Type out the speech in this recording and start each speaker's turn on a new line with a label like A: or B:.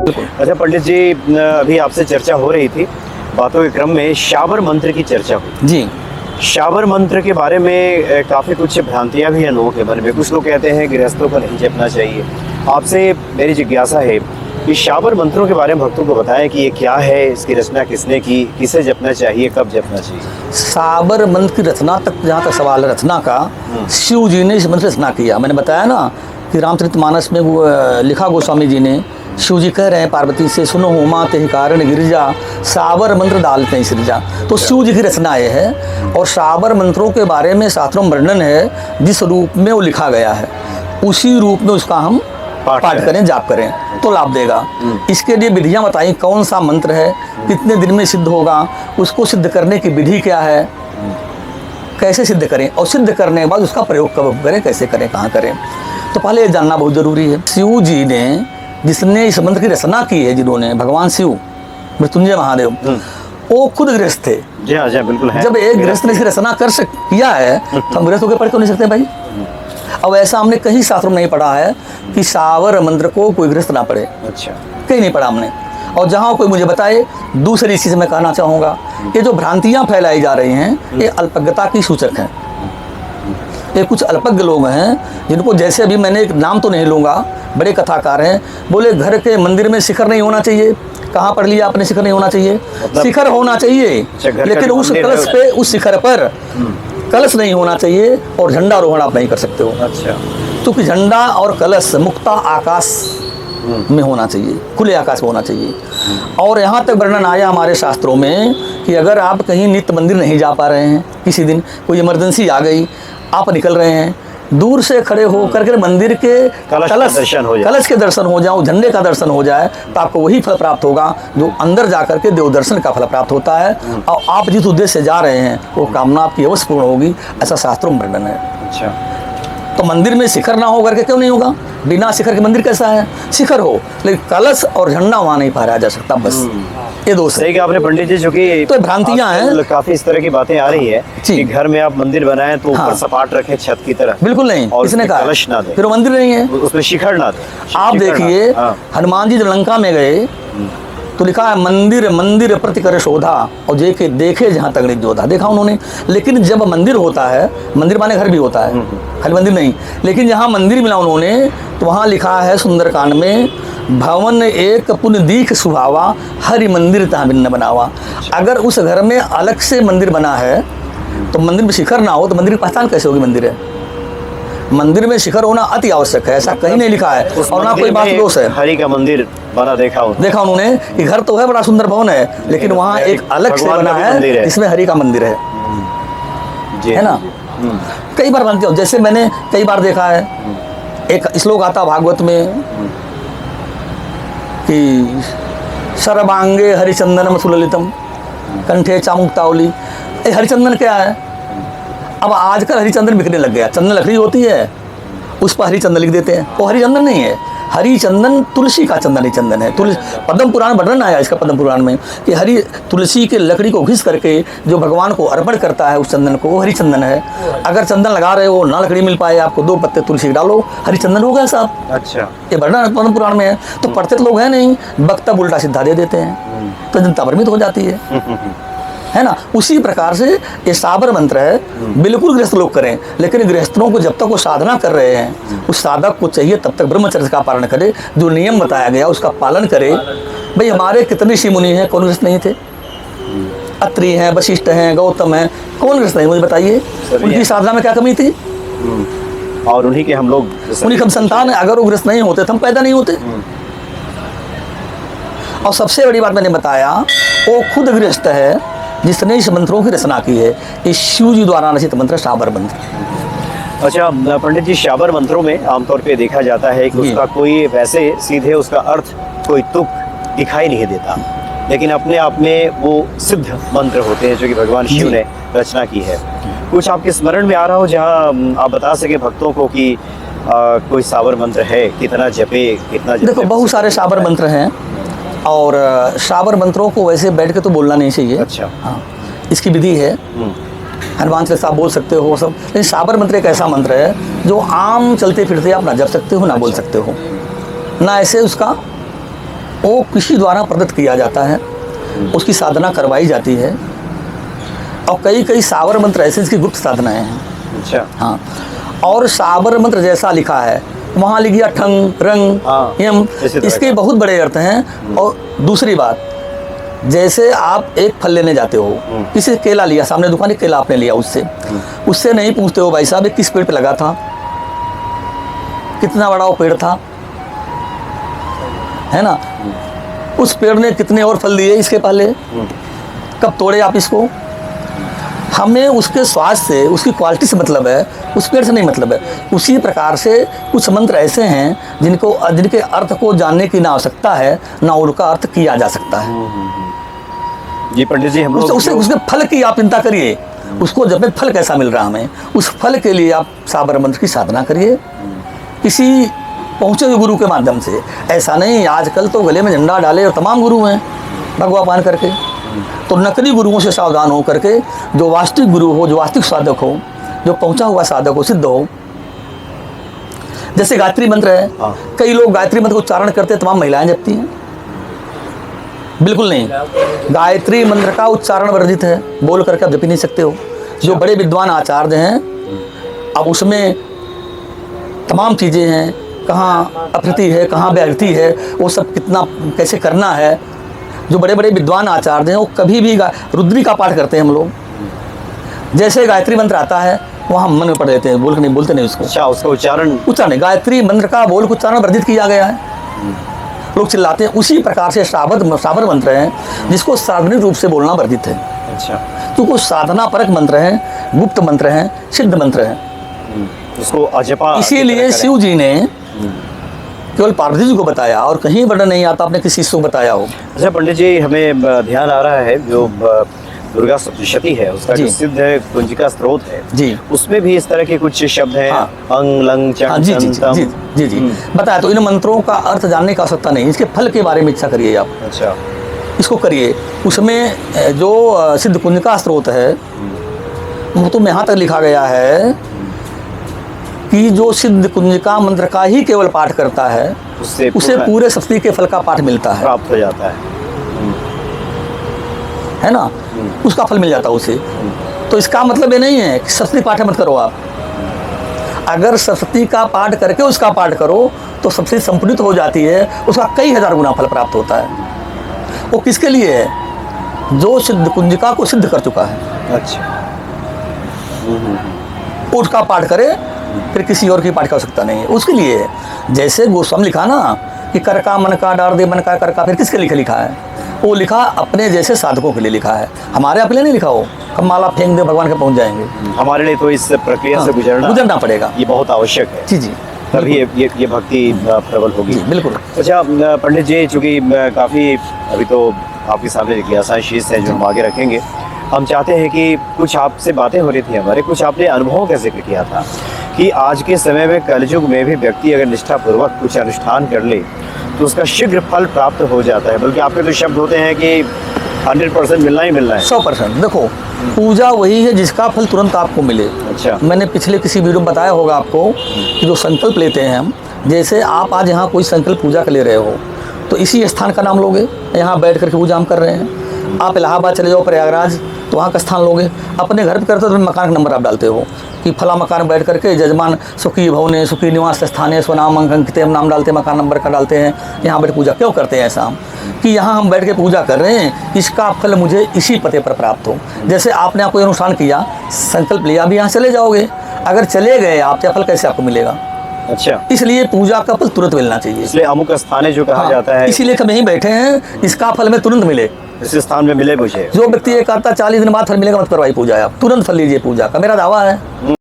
A: अच्छा पंडित जी, अभी आपसे चर्चा हो रही थी, बातों के क्रम में शाबर मंत्र की चर्चा हुई
B: जी।
A: शाबर मंत्र के बारे में काफ़ी कुछ भ्रांतियां भी हैं लोगों के मन में। कुछ लोग कहते हैं गृहस्थों को नहीं जपना चाहिए। आपसे मेरी जिज्ञासा है कि शाबर मंत्रों के बारे में भक्तों को बताएं कि ये क्या है, इसकी रचना किसने की, किसे जपना चाहिए, कब जपना चाहिए।
B: साबर मंत्र की रचना तक जहाँ तक सवाल है रचना का, शिव जी ने इस मंत्र रचना किया। मैंने बताया ना कि रामचरितमानस में वो लिखा गोस्वामी जी ने, शिव जी कह रहे हैं पार्वती से, सुनो उमा तेहि कारण गिरिजा, साबर मंत्र डालते हैं सृजा। तो शिव जी की रचना ये है। और साबर मंत्रों के बारे में शास्त्रों में वर्णन है, जिस रूप में वो लिखा गया है उसी रूप में उसका हम पाठ करें, जाप करें तो लाभ देगा। इसके लिए विधियां बताई, कौन सा मंत्र है, कितने दिन में सिद्ध होगा, उसको सिद्ध करने की विधि क्या है, कैसे सिद्ध करें, और सिद्ध करने के बाद उसका प्रयोग कब करें, कैसे करें, कहाँ करें। तो पहले ये जानना बहुत जरूरी है। शिव जी ने, जिसने इस मंत्र की रचना की है, जिन्होंने, भगवान शिव मृत्युंजय महादेव, वो खुद गृहस्थ थे।
A: जी हाँ, बिल्कुल है।
B: जब एक गृहस्थ ने इसकी रचना किया है तो हम गृहस्थ होकर पढ़ क्यों नहीं सकते भाई। अब ऐसा हमने कहीं शास्त्रों में नहीं पढ़ा है कि सावर मंत्र को कोई गृहस्थ ना पढ़े। अच्छा, कहीं नहीं पढ़ा हमने। और जहाँ कोई मुझे बताए, दूसरी चीज़ मैं कहना चाहूँगा, ये जो भ्रांतियाँ फैलाई जा रही हैं ये अल्पज्ञता की सूचक हैं। ये कुछ अल्पज्ञ लोग हैं जिनको, जैसे अभी मैंने एक नाम तो नहीं लूँगा, बड़े कथाकार हैं, बोले घर के मंदिर में शिखर नहीं होना चाहिए। कहाँ पढ़ लिया आपने शिखर नहीं होना चाहिए? शिखर होना चाहिए, लेकिन उस कलश पे, उस शिखर पर कलश नहीं होना चाहिए और झंडारोहण आप नहीं कर सकते हो। अच्छा, क्योंकि झंडा और कलश मुक्त आकाश में होना चाहिए, खुले आकाश में होना चाहिए। और यहाँ तक वर्णन आया हमारे शास्त्रों में कि अगर आप कहीं नित्य मंदिर नहीं जा पा रहे हैं, किसी दिन कोई इमरजेंसी आ गई, आप निकल रहे हैं, दूर से खड़े हो करके मंदिर के कलश के दर्शन हो जाए, झंडे का दर्शन हो जाए, तो आपको वही फल प्राप्त होगा जो अंदर जा करके देव दर्शन का फल प्राप्त होता है। और आप जिस उद्देश्य से जा रहे हैं वो कामना आपकी अवश्य पूर्ण होगी, ऐसा शास्त्रों में वर्णन है। अच्छा, तो मंदिर में शिखर ना हो करके क्यों नहीं होगा? बिना शिखर के मंदिर कैसा है? शिखर हो, लेकिन कलश और झंडा वहाँ नहीं फहराया जा सकता, बस ये दोष है।
A: आपने पंडित जी, जो कि
B: तो भ्रांतियां हैं,
A: काफी इस तरह की बातें आ रही है कि घर में आप मंदिर बनाएं तो ऊपर सपाट रखें छत की तरह। बिल्कुल नहीं, किसने कहा? कलश ना दे, फिर मंदिर नहीं है, उसमें शिखर ना दे।
B: आप देखिए, हनुमान जी जब लंका में गए तो लिखा है मंदिर मंदिर प्रति कर शोधा, और देखे जहाँ तगड़े जोधा, देखा उन्होंने। लेकिन जब मंदिर होता है, मंदिर माने घर भी होता है, खाली मंदिर नहीं, लेकिन जहाँ मंदिर मिला उन्होंने तो वहाँ लिखा है सुंदरकांड में, भवन एक पुण्य दीख सुहावा, हरि मंदिर तहाँ भिन्न बनावा। अगर उस घर में अलग से मंदिर बना है तो मंदिर में शिखर ना हो तो मंदिर की पहचान कैसे होगी? मंदिर है, मंदिर में शिखर होना अति आवश्यक है, ऐसा कहीं नहीं लिखा है। और ना कोई बात दोष है,
A: हरि का मंदिर बना देखा उन्होंने
B: कि घर तो है, बड़ा सुंदर भवन है, लेकिन वहाँ एक अलग से बना है जिसमें हरि का मंदिर है ना। कई बार बनते हो, जैसे मैंने कई बार देखा है, एक श्लोक आता भागवत में कि सर्वांगे हरिचंदनम सुललितम कंठे चामुक्तावली। हरिचंदन क्या है? अब आजकल हरिचंदन बिकने लग गया, चंदन लकड़ी होती है उस पर हरिचंदन लिख देते हैं, वो हरिचंदन नहीं है। हरिचंदन तुलसी का चंदन ही चंदन है। पद्म पुराण वर्णन आया इसका, पद्म पुराण में, कि हरि तुलसी के लकड़ी को घिस करके जो भगवान को अर्पण करता है उस चंदन को, वो हरिचंदन है। अगर चंदन लगा रहे हो, ना लकड़ी मिल पाए आपको, 2 पत्ते तुलसी डालो, हरिचंदन हो गया साहब। अच्छा, ये वर्णन पद्म पुराण में है। तो पढ़ते तो लोग हैं नहीं, वक्तव्य उल्टा सीधा दे देते हैं, तो जनता भ्रमित हो जाती है ना। उसी प्रकार से ये साबर मंत्र है, बिल्कुल गृहस्थ लोग करें, लेकिन गृहस्थों को जब तक वो साधना कर रहे हैं, उस साधक को चाहिए तब तक ब्रह्मचर्य का पालन करे, जो नियम बताया गया उसका पालन करे। भाई हमारे कितने ऋषि मुनि हैं, कौन गृहस्थ नहीं थे? अत्रि हैं, वशिष्ठ हैं, गौतम हैं, कौन गृहस्थ नहीं? मुझे बताइए, उनकी साधना में क्या कमी थी?
A: और उन्हीं के हम लोग,
B: उन्हीं हम संतान है। अगर वो गृहस्थ नहीं होते तो हम पैदा नहीं होते। और सबसे बड़ी बात मैंने बताया, वो खुद गृहस्थ है जिसने इस मंत्रों की रचना की है। इस शिव जी द्वारा रचित मंत्र शाबर मंत्र।
A: अच्छा पंडित जी, शाबर मंत्रों में आमतौर पे देखा जाता है कि उसका कोई वैसे सीधे उसका अर्थ, कोई तुक दिखाई नहीं देता, लेकिन अपने आप में वो सिद्ध मंत्र होते हैं जो कि भगवान शिव ने रचना की है। कुछ आपके स्मरण में आ रहा हो जहाँ आप बता सके भक्तों को कि कोई साबर मंत्र है, कितना जपे, कितना जपे?
B: देखो, बहुत सारे साबर मंत्र हैं और साबर मंत्रों को वैसे बैठ के तो बोलना नहीं चाहिए। अच्छा, हाँ, इसकी विधि है। हनुमान चालीसा बोल सकते हो सब, लेकिन साबर मंत्र एक ऐसा मंत्र है जो आम चलते फिरते आप ना जप सकते हो, ना बोल सकते हो, ना ऐसे उसका वो किसी द्वारा प्रदत्त किया जाता है, उसकी साधना करवाई जाती है। और कई कई सावर मंत्र ऐसे जिसकी गुप्त साधनाएं हैं।
A: अच्छा।
B: हाँ, और सावर मंत्र जैसा लिखा है वहाँ लिख दिया ठंग रंग
A: हाँ,
B: यम,
A: इसी तरह
B: इसके
A: का।
B: बहुत बड़े अर्थ हैं। और दूसरी बात, जैसे आप एक फल लेने जाते हो, किसी से केला लिया, सामने दुकान एक केला आपने लिया, उससे नहीं पूछते हो भाई साहब ये किस पेड़ पे लगा था, कितना बड़ा वो पेड़ था, है ना, उस पेड़ ने कितने और फल दिए इसके पहले, कब तोड़े आप इसको। हमें उसके स्वाद से, उसकी क्वालिटी से मतलब है, उस पेड़ से नहीं मतलब है। उसी प्रकार से कुछ मंत्र ऐसे हैं जिनके अर्थ को जानने की ना आवश्यकता है, ना उनका अर्थ किया जा सकता है।
A: जी पंडित जी, हम लोग
B: उसके फल की आप चिंता करिए, उसको जब में फल कैसा मिल रहा हमें, उस फल के लिए आप साबर मंत्र की साधना करिए किसी पहुँचे हुए गुरु के माध्यम से। ऐसा नहीं, आजकल तो गले में झंडा डाले और तमाम गुरु हैं भगवा पान करके। तो नकली गुरुओं से सावधान हो करके जो वास्तविक गुरु हो, जो वास्तविक साधक हो, जो पहुंचा हुआ साधक हो, सिद्ध हो। जैसे गायत्री मंत्र है, कई लोग गायत्री मंत्र को उच्चारण करते हैं, तमाम महिलाएं जपती हैं। बिल्कुल नहीं, गायत्री मंत्र का उच्चारण वर्जित है, बोल करके आप जप ही नहीं सकते हो। जो बड़े विद्वान आचार्य हैं, अब उसमें तमाम चीज़ें हैं, कहाँ अप्रति है, कहाँ व्याहृति है, वो सब कितना कैसे करना है। जो बड़े बड़े विद्वान आचार्य हैं वो कभी भी रुद्री का पाठ करते हैं। हम लोग जैसे गायत्री मंत्र आता है वहाँ मन में पढ़ लेते हैं, बोल के नहीं बोलते नहीं उसको।
A: अच्छा, उसका उच्चारण
B: गायत्री मंत्र का बोल को उच्चारण वर्जित किया गया है, लोग चिल्लाते हैं। उसी प्रकार से साबर मंत्र है जिसको साधनिक रूप से बोलना वर्जित है।
A: अच्छा,
B: क्योंकि साधना परक मंत्र है, गुप्त मंत्र है, सिद्ध मंत्र है,
A: उसको अजपा।
B: इसीलिए शिव जी ने केवल पार्वती जी को बताया और कहीं वर्णन नहीं आता आपने किसी को बताया हो।
A: अच्छा पंडित जी, हमें ध्यान आ रहा है जो दुर्गा सप्तशती है उसका जो सिद्ध कुंजिका स्त्रोत है
B: जी,
A: उसमें भी इस तरह के कुछ शब्द हैं।
B: हाँ।
A: अंग लंग चंग
B: जी जी जी जी जी बताया। तो इन मंत्रों का अर्थ जानने की आवश्यकता नहीं, इसके फल के बारे में इच्छा करिए आप।
A: अच्छा,
B: इसको करिए। उसमें जो सिद्ध कुंजिका स्त्रोत है वो तो यहाँ तक लिखा गया है कि जो सिद्ध कुंजिका मंत्र का ही केवल पाठ करता है उसे पूरे सप्तशती के फल का पाठ मिलता है,
A: प्राप्त हो जाता
B: है ना, उसका फल मिल जाता है उसे। तो इसका मतलब ये नहीं है कि सप्तशती पाठ मत करो आप। अगर सप्तशती का पाठ करके उसका पाठ करो तो सप्तशती संपूर्णित हो जाती है, उसका कई हजार गुना फल प्राप्त होता है। वो किसके लिए है? जो सिद्ध कुंजिका को सिद्ध कर चुका है।
A: अच्छा,
B: उसका पाठ करे, फिर किसी और की पाठ की आवश्यकता नहीं है, उसके लिए है। जैसे गोस्वामी लिखा ना कि कर का मन का डार दे मन का कर का, फिर किसके लिए लिखा है? वो लिखा अपने जैसे साधकों के लिए लिखा है, हमारे अपने नहीं लिखा हो हम माला फेंक दे भगवान के पहुंच जाएंगे।
A: हमारे लिए तो इस प्रक्रिया से
B: गुजरना पड़ेगा,
A: ये बहुत आवश्यक है।
B: जी जी,
A: तभी ये भक्ति प्रबल होगी।
B: बिल्कुल।
A: अच्छा पंडित जी, चूँकि काफ़ी अभी तो आपके सामने जिज्ञासा शीर्ष है जो हम आगे रखेंगे, हम चाहते हैं कि कुछ आपसे बातें हो रही थी हमारे, कुछ आपने अनुभवों का जिक्र किया था कि आज के समय में कलयुग में भी व्यक्ति अगर निष्ठापूर्वक कुछ अनुष्ठान कर ले तो उसका शीघ्र फल प्राप्त हो जाता है। बल्कि आपके तो शब्द होते हैं कि 100% मिलना ही मिलना है।
B: 100%। देखो, पूजा वही है जिसका फल तुरंत आपको मिले।
A: अच्छा,
B: मैंने पिछले किसी वीडियो में बताया होगा आपको कि जो संकल्प लेते हैं हम, जैसे आप आज यहाँ कोई संकल्प पूजा का ले रहे हो तो इसी स्थान का नाम लोगे, यहाँ बैठ करके पूजा हम कर रहे हैं। आप इलाहाबाद चले जाओ, प्रयागराज, तो वहाँ का स्थान लोगे। अपने घर पे करते हो तो मकान का नंबर आप डालते हो कि फला मकान बैठ करके जजमान सुखी भवने सुखी निवास स्थाने स्वनाम अंकित हम नाम डालते हैं, मकान नंबर का डालते हैं, यहाँ बैठ पूजा क्यों करते हैं ऐसा हम कि यहाँ हम बैठ के पूजा कर रहे हैं, इसका फल मुझे इसी पते पर प्राप्त हो। जैसे आपने कोई अनुष्ठान किया, संकल्प लिया, अभी यहाँ चले जाओगे, अगर चले गए आप तो फल कैसे आपको मिलेगा?
A: अच्छा,
B: इसलिए पूजा का फल तुरंत मिलना चाहिए।
A: इसलिए अमुक स्थान जो कहा जाता है,
B: इसीलिए हम यहीं बैठे हैं, इसका फल में तुरंत मिले,
A: इस स्थान में मिले मुझे।
B: जो व्यक्ति ये कहता 40 दिन बाद फल मिलेगा, मत करवाई पूजा, आप तुरंत फल लीजिए पूजा का, मेरा दावा है।